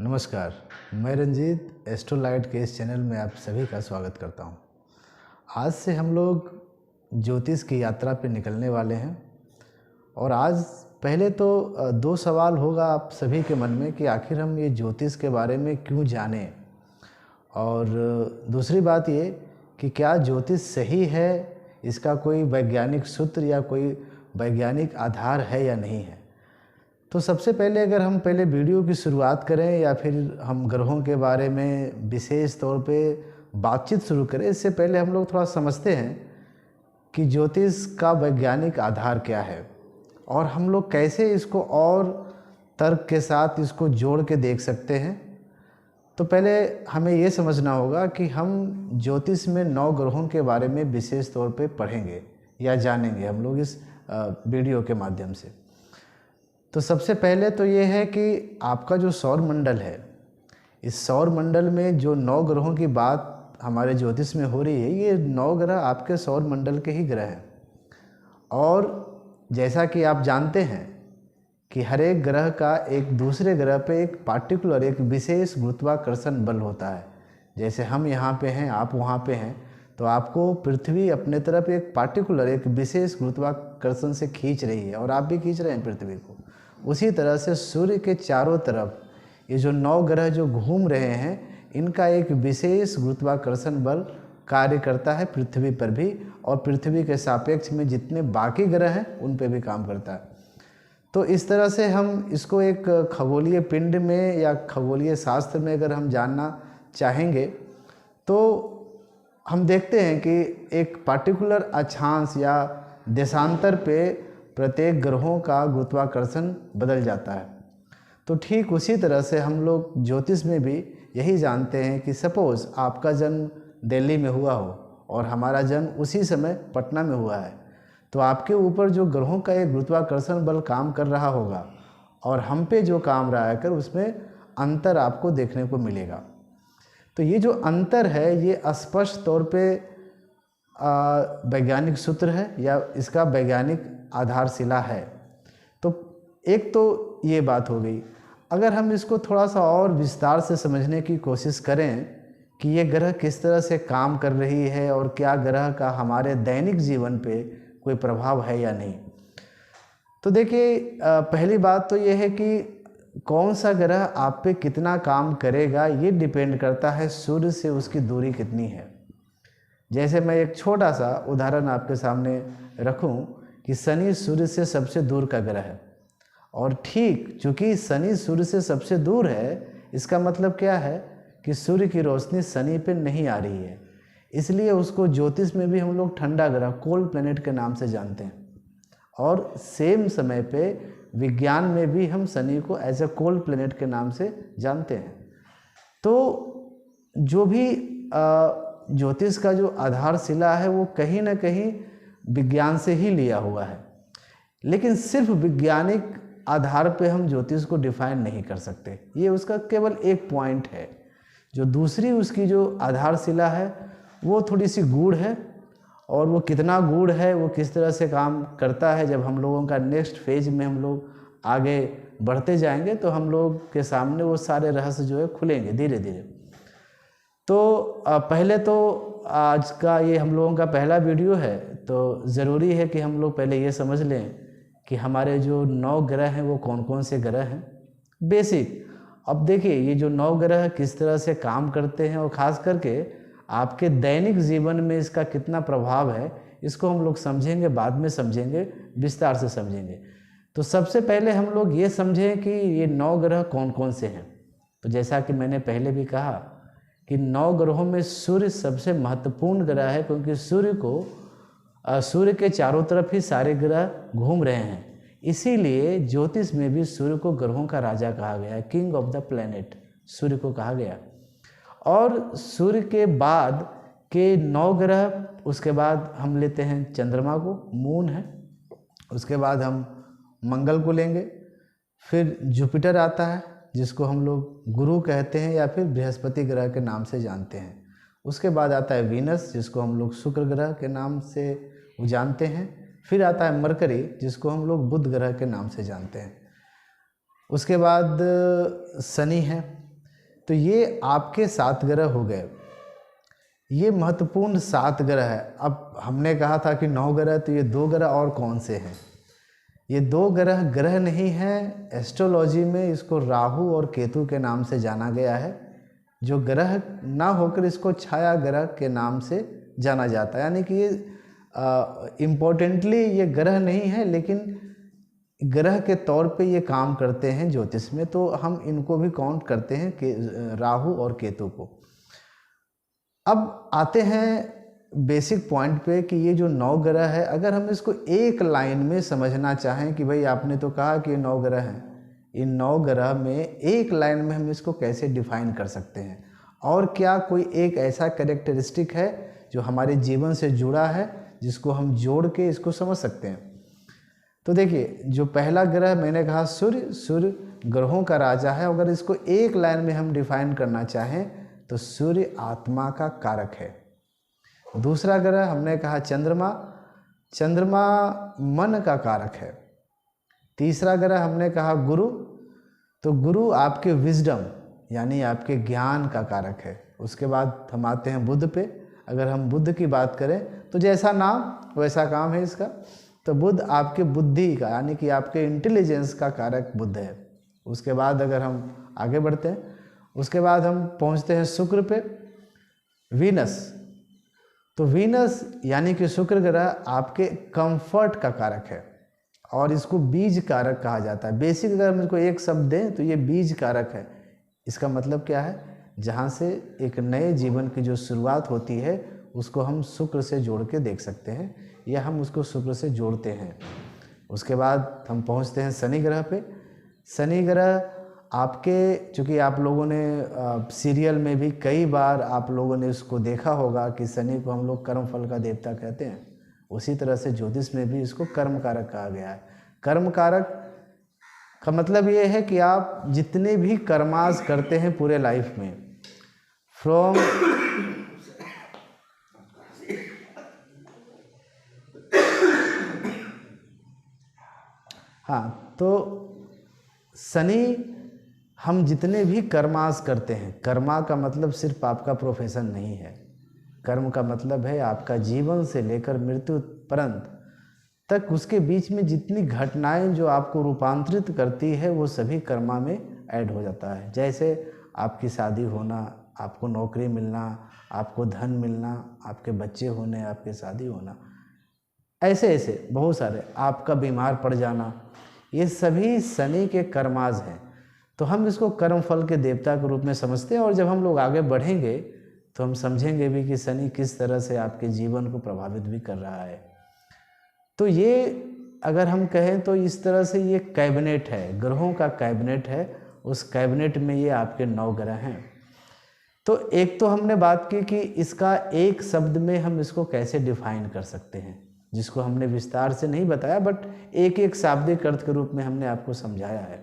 नमस्कार, मैं रंजीत एस्ट्रोलाइट के इस चैनल में आप सभी का स्वागत करता हूं। आज से हम लोग ज्योतिष की यात्रा पे निकलने वाले हैं और आज पहले तो दो सवाल होगा आप सभी के मन में कि आखिर हम ये ज्योतिष के बारे में क्यों जानें, और दूसरी बात ये कि क्या ज्योतिष सही है, इसका कोई वैज्ञानिक सूत्र या कोई वैज्ञानिक आधार है या नहीं है। तो सबसे पहले अगर हम पहले वीडियो की शुरुआत करें या फिर हम ग्रहों के बारे में विशेष तौर पे बातचीत शुरू करें, इससे पहले हम लोग थोड़ा समझते हैं कि ज्योतिष का वैज्ञानिक आधार क्या है और हम लोग कैसे इसको और तर्क के साथ इसको जोड़ के देख सकते हैं। तो पहले हमें ये समझना होगा कि हम ज्योतिष में 9 ग्रहों के बारे में विशेष तौर पे पढ़ेंगे या जानेंगे हम लोग इस वीडियो के माध्यम से। तो सबसे पहले तो ये है कि आपका जो सौर मंडल है, इस सौर मंडल में जो 9 ग्रहों की बात हमारे ज्योतिष में हो रही है, ये 9 ग्रह आपके सौर मंडल के ही ग्रह हैं। और जैसा कि आप जानते हैं कि हर एक ग्रह का एक दूसरे ग्रह पे एक पार्टिकुलर एक विशेष गुरुत्वाकर्षण बल होता है। जैसे हम यहाँ पे हैं, आप वहाँ पे हैं, तो आपको पृथ्वी अपने तरफ एक पार्टिकुलर एक विशेष गुरुत्वाकर्षण से खींच रही है और आप भी खींच रहे हैं पृथ्वी को। उसी तरह से सूर्य के चारों तरफ ये जो 9 ग्रह जो घूम रहे हैं, इनका एक विशेष गुरुत्वाकर्षण बल कार्य करता है पृथ्वी पर भी, और पृथ्वी के सापेक्ष में जितने बाकी ग्रह हैं उन पे भी काम करता है। तो इस तरह से हम इसको एक खगोलीय पिंड में या खगोलीय शास्त्र में अगर हम जानना चाहेंगे तो हम देखते हैं कि एक पार्टिकुलर अक्षांश या देशांतर पे प्रत्येक ग्रहों का गुरुत्वाकर्षण बदल जाता है। तो ठीक उसी तरह से हम लोग ज्योतिष में भी यही जानते हैं कि सपोज़ आपका जन्म दिल्ली में हुआ हो और हमारा जन्म उसी समय पटना में हुआ है, तो आपके ऊपर जो ग्रहों का एक गुरुत्वाकर्षण बल काम कर रहा होगा और हम पे जो काम रहा है उसमें अंतर आपको देखने को मिलेगा। तो ये जो अंतर है ये स्पष्ट तौर पे वैज्ञानिक सूत्र है या इसका वैज्ञानिक आधारशिला है। तो एक तो ये बात हो गई। अगर हम इसको थोड़ा सा और विस्तार से समझने की कोशिश करें कि ये ग्रह किस तरह से काम कर रही है और क्या ग्रह का हमारे दैनिक जीवन पे कोई प्रभाव है या नहीं, तो देखिए पहली बात तो ये है कि कौन सा ग्रह आप पे कितना काम करेगा ये डिपेंड करता है सूर्य से उसकी दूरी कितनी है। जैसे मैं एक छोटा सा उदाहरण आपके सामने रखूं कि शनि सूर्य से सबसे दूर का ग्रह है, और ठीक चूँकि शनि सूर्य से सबसे दूर है, इसका मतलब क्या है कि सूर्य की रोशनी शनि पे नहीं आ रही है, इसलिए उसको ज्योतिष में भी हम लोग ठंडा ग्रह कोल्ड प्लैनेट के नाम से जानते हैं। और सेम समय पे विज्ञान में भी हम शनि को एज ए कोल्ड प्लैनेट के नाम से जानते हैं। तो जो भी ज्योतिष का जो आधारशिला है वो कहीं ना कहीं विज्ञान से ही लिया हुआ है, लेकिन सिर्फ वैज्ञानिक आधार पे हम ज्योतिष को डिफाइन नहीं कर सकते। ये उसका केवल एक पॉइंट है। जो दूसरी उसकी जो आधारशिला है वो थोड़ी सी गूढ़ है, और वो कितना गूढ़ है, वो किस तरह से काम करता है, जब हम लोगों का नेक्स्ट फेज में हम लोग आगे बढ़ते जाएंगे तो हम लोग के सामने वो सारे रहस्य जो है खुलेंगे धीरे धीरे। तो पहले तो आज का ये हम लोगों का पहला वीडियो है, तो ज़रूरी है कि हम लोग पहले ये समझ लें कि हमारे जो 9 ग्रह हैं वो कौन कौन से ग्रह हैं बेसिक। अब देखिए ये जो 9 ग्रह किस तरह से काम करते हैं और ख़ास करके आपके दैनिक जीवन में इसका कितना प्रभाव है, इसको हम लोग समझेंगे, बाद में समझेंगे, विस्तार से समझेंगे। तो सबसे पहले हम लोग ये समझें कि ये 9 ग्रह कौन कौन से हैं। तो जैसा कि मैंने पहले भी कहा कि 9 ग्रहों में सूर्य सबसे महत्वपूर्ण ग्रह है, क्योंकि सूर्य के चारों तरफ ही सारे ग्रह घूम रहे हैं। इसीलिए ज्योतिष में भी सूर्य को ग्रहों का राजा कहा गया है, किंग ऑफ द प्लैनेट सूर्य को कहा गया। और सूर्य के बाद के 9 ग्रह, उसके बाद हम लेते हैं चंद्रमा को, मून है, उसके बाद हम मंगल को लेंगे, फिर जुपिटर आता है जिसको हम लोग गुरु कहते हैं या फिर बृहस्पति ग्रह के नाम से जानते हैं। उसके बाद आता है वीनस जिसको हम लोग शुक्र ग्रह के नाम से जानते हैं। फिर आता है मरकरी जिसको हम लोग बुध ग्रह के नाम से जानते हैं। उसके बाद शनि है, तो ये आपके 7 ग्रह हो गए। ये महत्वपूर्ण 7 ग्रह है। अब हमने कहा था कि 9 ग्रह, तो ये 2 ग्रह और कौन से हैं? ये 2 ग्रह नहीं हैं। एस्ट्रोलॉजी में इसको राहु और केतु के नाम से जाना गया है। जो ग्रह ना होकर इसको छाया ग्रह के नाम से जाना जाता है। यानी कि ये इम्पोर्टेंटली ये ग्रह नहीं है, लेकिन ग्रह के तौर पे ये काम करते हैं ज्योतिष में, तो हम इनको भी काउंट करते हैं कि राहु और केतु को। अब आते हैं बेसिक पॉइंट पे कि ये जो 9 ग्रह है, अगर हम इसको एक लाइन में समझना चाहें कि भाई आपने तो कहा कि ये 9 ग्रह हैं, इन 9 ग्रह में एक लाइन में हम इसको कैसे डिफाइन कर सकते हैं, और क्या कोई एक ऐसा कैरेक्टरिस्टिक है जो हमारे जीवन से जुड़ा है जिसको हम जोड़ के इसको समझ सकते हैं। तो देखिए, जो पहला ग्रह मैंने कहा सूर्य ग्रहों का राजा है। अगर इसको एक लाइन में हम डिफाइन करना चाहें तो सूर्य आत्मा का कारक है। दूसरा ग्रह हमने कहा चंद्रमा मन का कारक है। तीसरा ग्रह हमने कहा गुरु, तो गुरु आपके विजडम यानी आपके ज्ञान का कारक है। उसके बाद हम आते हैं बुध पे। अगर हम बुध की बात करें तो जैसा नाम वैसा काम है इसका, तो बुध आपके बुद्धि का यानी कि आपके इंटेलिजेंस का कारक बुध है। उसके बाद अगर हम आगे बढ़ते हैं, उसके बाद हम पहुंचते हैं शुक्र पे, वीनस। तो वीनस यानी कि शुक्र ग्रह आपके कंफर्ट का कारक है और इसको बीज कारक कहा जाता है। बेसिक अगर हम इसको एक शब्द दें तो ये बीज कारक है। इसका मतलब क्या है? जहाँ से एक नए जीवन की जो शुरुआत होती है उसको हम शुक्र से जोड़ के देख सकते हैं, या हम उसको शुक्र से जोड़ते हैं। उसके बाद हम पहुँचते हैं शनि ग्रह पे। शनि ग्रह आपके, चूँकि आप लोगों ने सीरियल में भी कई बार आप लोगों ने उसको देखा होगा कि शनि को हम लोग कर्म फल का देवता कहते हैं, उसी तरह से ज्योतिष में भी इसको कर्म कारक कहा गया है। कर्म कारक का मतलब ये है कि आप जितने भी कर्मास करते हैं पूरे लाइफ में, फ्रॉम तो शनि, हम जितने भी कर्मास करते हैं, कर्मा का मतलब सिर्फ आपका प्रोफेशन नहीं है। कर्म का मतलब है आपका जीवन से लेकर मृत्यु पर्यंत तक उसके बीच में जितनी घटनाएं जो आपको रूपांतरित करती है वो सभी कर्मा में ऐड हो जाता है। जैसे आपकी शादी होना, आपको नौकरी मिलना, आपको धन मिलना, आपके बच्चे होने, आपके शादी होना, ऐसे ऐसे बहुत सारे, आपका बीमार पड़ जाना, ये सभी शनि के कर्माज हैं। तो हम इसको कर्म फल के देवता के रूप में समझते हैं। और जब हम लोग आगे बढ़ेंगे तो हम समझेंगे भी कि शनि किस तरह से आपके जीवन को प्रभावित भी कर रहा है। तो ये अगर हम कहें तो इस तरह से ये कैबिनेट है, ग्रहों का कैबिनेट है। उस कैबिनेट में ये आपके 9 ग्रह हैं। तो एक तो हमने बात की कि इसका एक शब्द में हम इसको कैसे डिफाइन कर सकते हैं, जिसको हमने विस्तार से नहीं बताया, बट एक एक शाब्दिक अर्थ के रूप में हमने आपको समझाया है।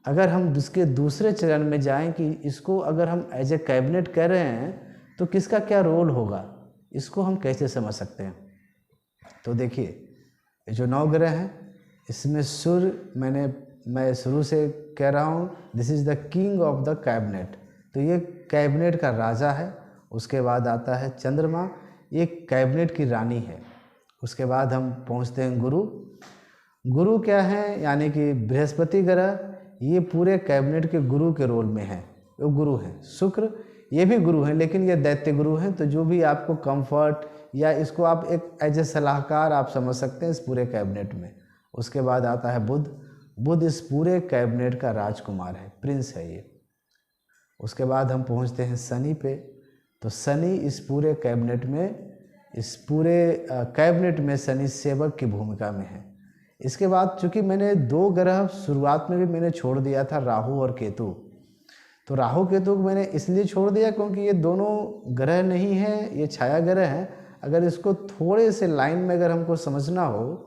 अगर हम इसके दूसरे चरण में जाएं कि इसको अगर हम एज ए कैबिनेट कह रहे हैं तो किसका क्या रोल होगा, इसको हम कैसे समझ सकते हैं। तो देखिए, जो 9 ग्रह हैं इसमें सूर्य, मैं शुरू से कह रहा हूँ, this is the king of the cabinet. तो ये कैबिनेट का राजा है। उसके बाद आता है चंद्रमा, ये कैबिनेट की रानी है। उसके बाद हम पहुँचते हैं गुरु क्या है, यानी कि बृहस्पति ग्रह, ये पूरे कैबिनेट के गुरु के रोल में है, वो गुरु हैं। शुक्र, ये भी गुरु हैं, लेकिन ये दैत्य गुरु हैं। तो जो भी आपको कंफर्ट, या इसको आप एक एज ए सलाहकार आप समझ सकते हैं इस पूरे कैबिनेट में। उसके बाद आता है बुध इस पूरे कैबिनेट का राजकुमार है, प्रिंस है ये। उसके बाद हम पहुंचते हैं शनि पे। तो शनि इस पूरे कैबिनेट में शनि सेवक की भूमिका में है। इसके बाद चूँकि मैंने 2 ग्रह शुरुआत में भी मैंने छोड़ दिया था, राहु और केतु। तो राहु केतु को मैंने इसलिए छोड़ दिया क्योंकि ये दोनों ग्रह नहीं हैं, ये छाया ग्रह हैं। अगर इसको थोड़े से लाइन में अगर हमको समझना हो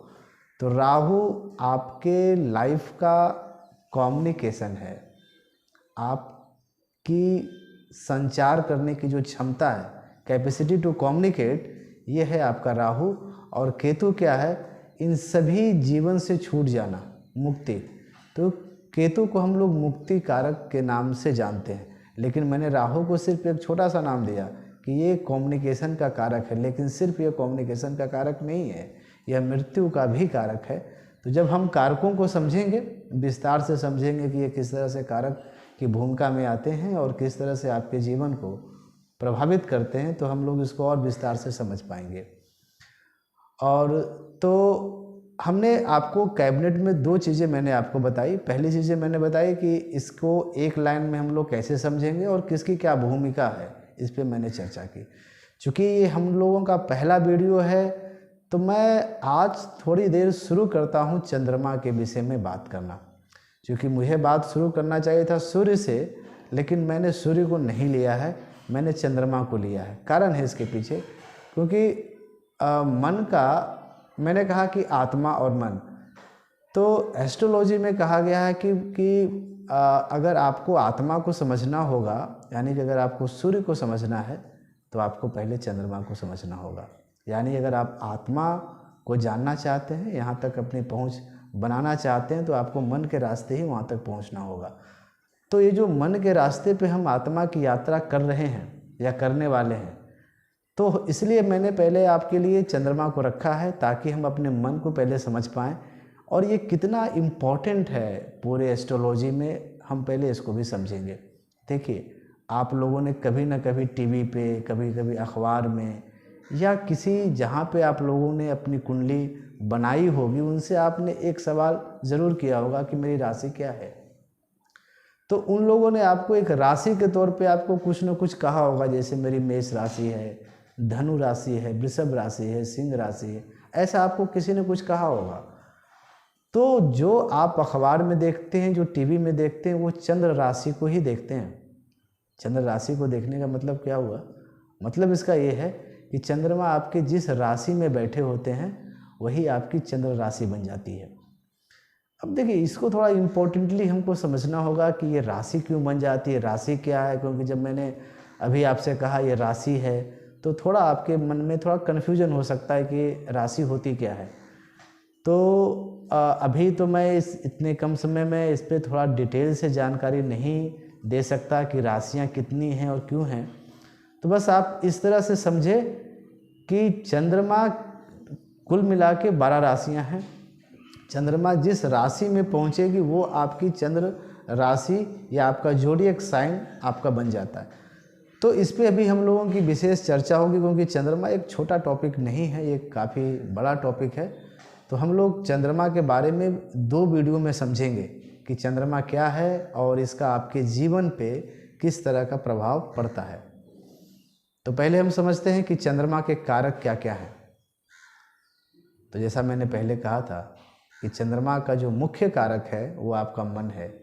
तो राहु आपके लाइफ का कम्युनिकेशन है, आपकी संचार करने की जो क्षमता है, कैपेसिटी टू कम्युनिकेट, ये है आपका राहु। और केतु क्या है, इन सभी जीवन से छूट जाना, मुक्ति। तो केतु को हम लोग मुक्ति कारक के नाम से जानते हैं। लेकिन मैंने राहु को सिर्फ एक छोटा सा नाम दिया कि ये कम्युनिकेशन का कारक है, लेकिन सिर्फ ये कम्युनिकेशन का कारक नहीं है, यह मृत्यु का भी कारक है। तो जब हम कारकों को समझेंगे, विस्तार से समझेंगे कि ये किस तरह से कारक की भूमिका में आते हैं और किस तरह से आपके जीवन को प्रभावित करते हैं, तो हम लोग इसको और विस्तार से समझ पाएंगे। और तो हमने आपको कैबिनेट में 2 चीज़ें मैंने आपको बताई। पहली चीज़ें मैंने बताई कि इसको एक लाइन में हम लोग कैसे समझेंगे और किसकी क्या भूमिका है, इस पे मैंने चर्चा की। चूँकि ये हम लोगों का पहला वीडियो है, तो मैं आज थोड़ी देर शुरू करता हूँ चंद्रमा के विषय में बात करना। क्योंकि मुझे बात शुरू करना चाहिए था सूर्य से, लेकिन मैंने सूर्य को नहीं लिया है, मैंने चंद्रमा को लिया है। कारण है इसके पीछे, क्योंकि मन का, मैंने कहा कि आत्मा और मन, तो एस्ट्रोलॉजी में कहा गया है कि अगर आपको आत्मा को समझना होगा, यानी कि अगर आपको सूर्य को समझना है, तो आपको पहले चंद्रमा को समझना होगा। यानी अगर आप आत्मा को जानना चाहते हैं, यहाँ तक अपनी पहुँच बनाना चाहते हैं, तो आपको मन के रास्ते ही वहाँ तक पहुँचना होगा। तो ये जो मन के रास्ते पे हम आत्मा की यात्रा कर रहे हैं या करने वाले हैं, तो इसलिए मैंने पहले आपके लिए चंद्रमा को रखा है, ताकि हम अपने मन को पहले समझ पाएँ। और ये कितना इम्पॉर्टेंट है पूरे एस्ट्रोलॉजी में, हम पहले इसको भी समझेंगे। देखिए, आप लोगों ने कभी ना कभी टीवी पे, कभी कभी अखबार में, या किसी जहाँ पे आप लोगों ने अपनी कुंडली बनाई होगी, उनसे आपने एक सवाल ज़रूर किया होगा कि मेरी राशि क्या है। तो उन लोगों ने आपको एक राशि के तौर पे आपको कुछ न कुछ कहा होगा, जैसे मेरी मेष राशि है, धनु राशि है, वृषभ राशि है, सिंह राशि है, ऐसा आपको किसी ने कुछ कहा होगा। तो जो आप अखबार में देखते हैं, जो टीवी में देखते हैं, वो चंद्र राशि को ही देखते हैं। चंद्र राशि को देखने का मतलब क्या हुआ? मतलब इसका ये है कि चंद्रमा आपके जिस राशि में बैठे होते हैं, वही आपकी चंद्र राशि बन जाती है। अब देखिए, इसको थोड़ा इम्पोर्टेंटली हमको समझना होगा कि ये राशि क्यों बन जाती है, राशि क्या है। क्योंकि जब मैंने अभी आपसे कहा ये राशि है, तो थोड़ा आपके मन में थोड़ा कन्फ्यूजन हो सकता है कि राशि होती क्या है। तो अभी तो मैं इतने कम समय में इस पर थोड़ा डिटेल से जानकारी नहीं दे सकता कि राशियाँ कितनी हैं और क्यों हैं। तो बस आप इस तरह से समझे कि चंद्रमा कुल मिला के 12 राशियाँ हैं। चंद्रमा जिस राशि में पहुँचेगी, वो आपकी चंद्र राशि या आपका ज़ोडिएक साइन आपका बन जाता है। तो इस पे अभी हम लोगों की विशेष चर्चा होगी, क्योंकि चंद्रमा एक छोटा टॉपिक नहीं है, ये काफ़ी बड़ा टॉपिक है। तो हम लोग चंद्रमा के बारे में 2 वीडियो में समझेंगे कि चंद्रमा क्या है और इसका आपके जीवन पे किस तरह का प्रभाव पड़ता है। तो पहले हम समझते हैं कि चंद्रमा के कारक क्या क्या हैं। तो जैसा मैंने पहले कहा था कि चंद्रमा का जो मुख्य कारक है वो आपका मन है।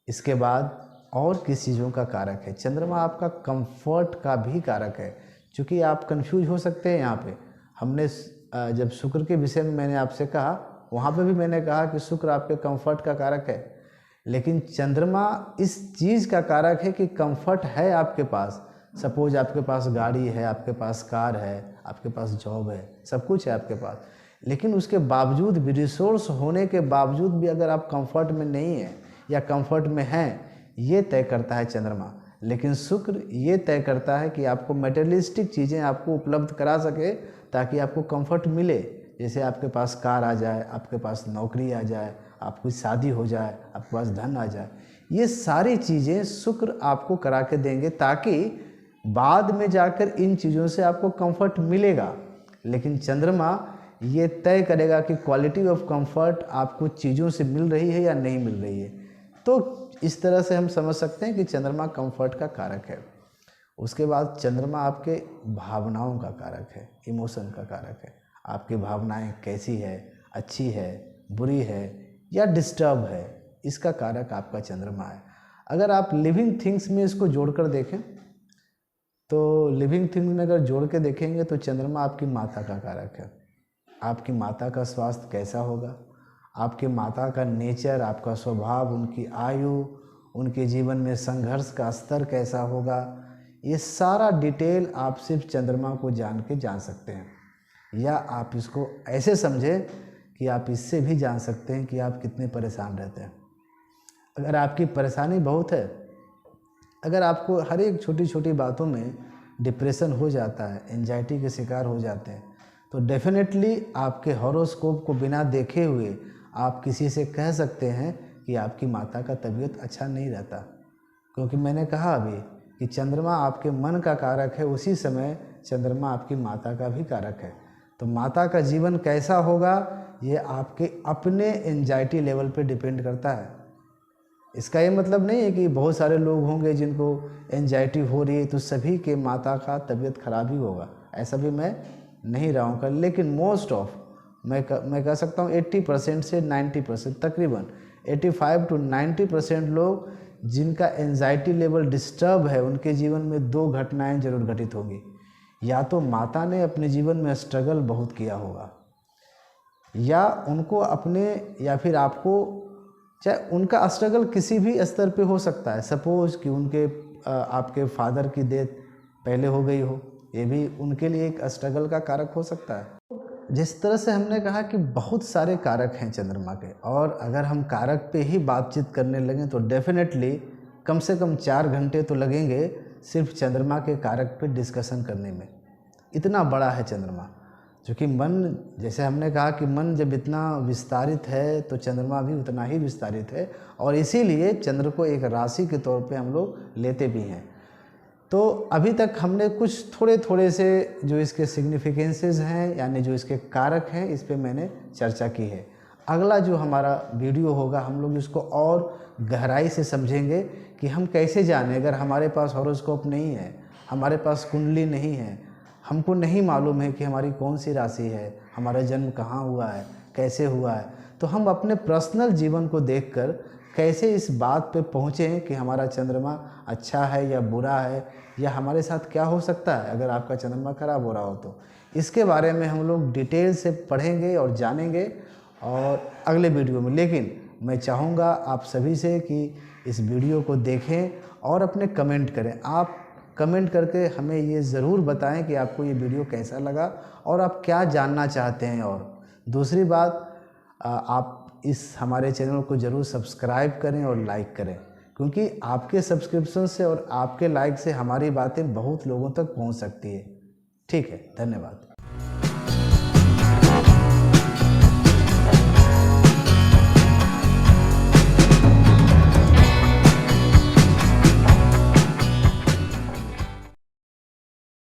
इसके बाद और किस चीज़ों का कारक है? चंद्रमा आपका कंफर्ट का भी कारक है। क्योंकि आप कंफ्यूज हो सकते हैं यहाँ पे। हमने जब शुक्र के विषय में मैंने आपसे कहा, वहाँ पे भी मैंने कहा कि शुक्र आपके कंफर्ट का कारक है, लेकिन चंद्रमा इस चीज़ का कारक है कि कंफर्ट है आपके पास। सपोज आपके पास गाड़ी है, आपके पास कार है, आपके पास जॉब है, सब कुछ है आपके पास, लेकिन उसके बावजूद भी, रिसोर्स होने के बावजूद भी अगर आप कंफर्ट में नहीं हैं या कंफर्ट में हैं, ये तय करता है चंद्रमा। लेकिन शुक्र ये तय करता है कि आपको मटेरियलिस्टिक चीज़ें आपको उपलब्ध करा सके, ताकि आपको कंफर्ट मिले। जैसे आपके पास कार आ जाए, आपके पास नौकरी आ जाए, आपकी शादी हो जाए, आपके पास धन आ जाए, ये सारी चीज़ें शुक्र आपको करा के देंगे, ताकि बाद में जाकर इन चीज़ों से आपको कंफर्ट मिलेगा। लेकिन चंद्रमा ये तय करेगा कि क्वालिटी ऑफ कंफर्ट आपको चीज़ों से मिल रही है या नहीं मिल रही है। तो इस तरह से हम समझ सकते हैं कि चंद्रमा कंफर्ट का कारक है। उसके बाद चंद्रमा आपके भावनाओं का कारक है, इमोशन का कारक है। आपकी भावनाएं कैसी है, अच्छी है, बुरी है या डिस्टर्ब है, इसका कारक आपका चंद्रमा है। अगर आप लिविंग थिंग्स में इसको जोड़कर देखें, तो लिविंग थिंग्स में अगर जोड़ के देखेंगे तो चंद्रमा आपकी माता का कारक है। आपकी माता का स्वास्थ्य कैसा होगा, आपके माता का नेचर, आपका स्वभाव, उनकी आयु, उनके जीवन में संघर्ष का स्तर कैसा होगा, ये सारा डिटेल आप सिर्फ चंद्रमा को जान के जान सकते हैं। या आप इसको ऐसे समझें कि आप इससे भी जान सकते हैं कि आप कितने परेशान रहते हैं। अगर आपकी परेशानी बहुत है, अगर आपको हर एक छोटी छोटी बातों में डिप्रेशन हो जाता है, एंजाइटी के शिकार हो जाते हैं, तो डेफिनेटली आपके हॉरोस्कोप को बिना देखे हुए आप किसी से कह सकते हैं कि आपकी माता का तबीयत अच्छा नहीं रहता। क्योंकि मैंने कहा अभी कि चंद्रमा आपके मन का कारक है, उसी समय चंद्रमा आपकी माता का भी कारक है। तो माता का जीवन कैसा होगा ये आपके अपने एंजाइटी लेवल पे डिपेंड करता है। इसका ये मतलब नहीं है कि बहुत सारे लोग होंगे जिनको एंजाइटी हो रही है तो सभी के माता का तबीयत खराब ही होगा, ऐसा भी मैं नहीं रहा हूँ। लेकिन मोस्ट ऑफ मैं कह सकता हूँ 80% से 90%, तकरीबन 85 to 90% लोग जिनका एंजाइटी लेवल डिस्टर्ब है, उनके जीवन में 2 घटनाएं जरूर घटित होंगी। या तो माता ने अपने जीवन में स्ट्रगल बहुत किया होगा, या उनको अपने, या फिर आपको, चाहे उनका स्ट्रगल किसी भी स्तर पे हो सकता है। सपोज़ कि उनके आपके फादर की डेथ पहले हो गई हो, ये भी उनके लिए एक स्ट्रगल का कारक हो सकता है। जिस तरह से हमने कहा कि बहुत सारे कारक हैं चंद्रमा के, और अगर हम कारक पे ही बातचीत करने लगें तो डेफिनेटली कम से कम 4 घंटे तो लगेंगे सिर्फ चंद्रमा के कारक पे डिस्कशन करने में। इतना बड़ा है चंद्रमा। क्योंकि मन, जैसे हमने कहा कि मन जब इतना विस्तारित है तो चंद्रमा भी उतना ही विस्तारित है, और इसीलिए चंद्र को एक राशि के तौर पे हम लोग लेते भी हैं। तो अभी तक हमने कुछ थोड़े थोड़े से जो इसके सिग्निफिकेंसेस हैं, यानी जो इसके कारक हैं, इस पे मैंने चर्चा की है। अगला जो हमारा वीडियो होगा हम लोग इसको और गहराई से समझेंगे कि हम कैसे जानें, अगर हमारे पास हॉरोस्कोप नहीं है, हमारे पास कुंडली नहीं है, हमको नहीं मालूम है कि हमारी कौन सी राशि है, हमारा जन्म कहाँ हुआ है, कैसे हुआ है, तो हम अपने पर्सनल जीवन को देखकर कैसे इस बात पे पहुँचें कि हमारा चंद्रमा अच्छा है या बुरा है, या हमारे साथ क्या हो सकता है अगर आपका चंद्रमा खराब हो रहा हो। तो इसके बारे में हम लोग डिटेल से पढ़ेंगे और जानेंगे और अगले वीडियो में। लेकिन मैं चाहूँगा आप सभी से कि इस वीडियो को देखें और अपने कमेंट करें। आप कमेंट करके हमें ये ज़रूर बताएं कि आपको ये वीडियो कैसा लगा और आप क्या जानना चाहते हैं। और दूसरी बात, आप इस हमारे चैनल को ज़रूर सब्सक्राइब करें और लाइक करें, क्योंकि आपके सब्सक्रिप्शन से और आपके लाइक से हमारी बातें बहुत लोगों तक पहुंच सकती है। ठीक है, धन्यवाद।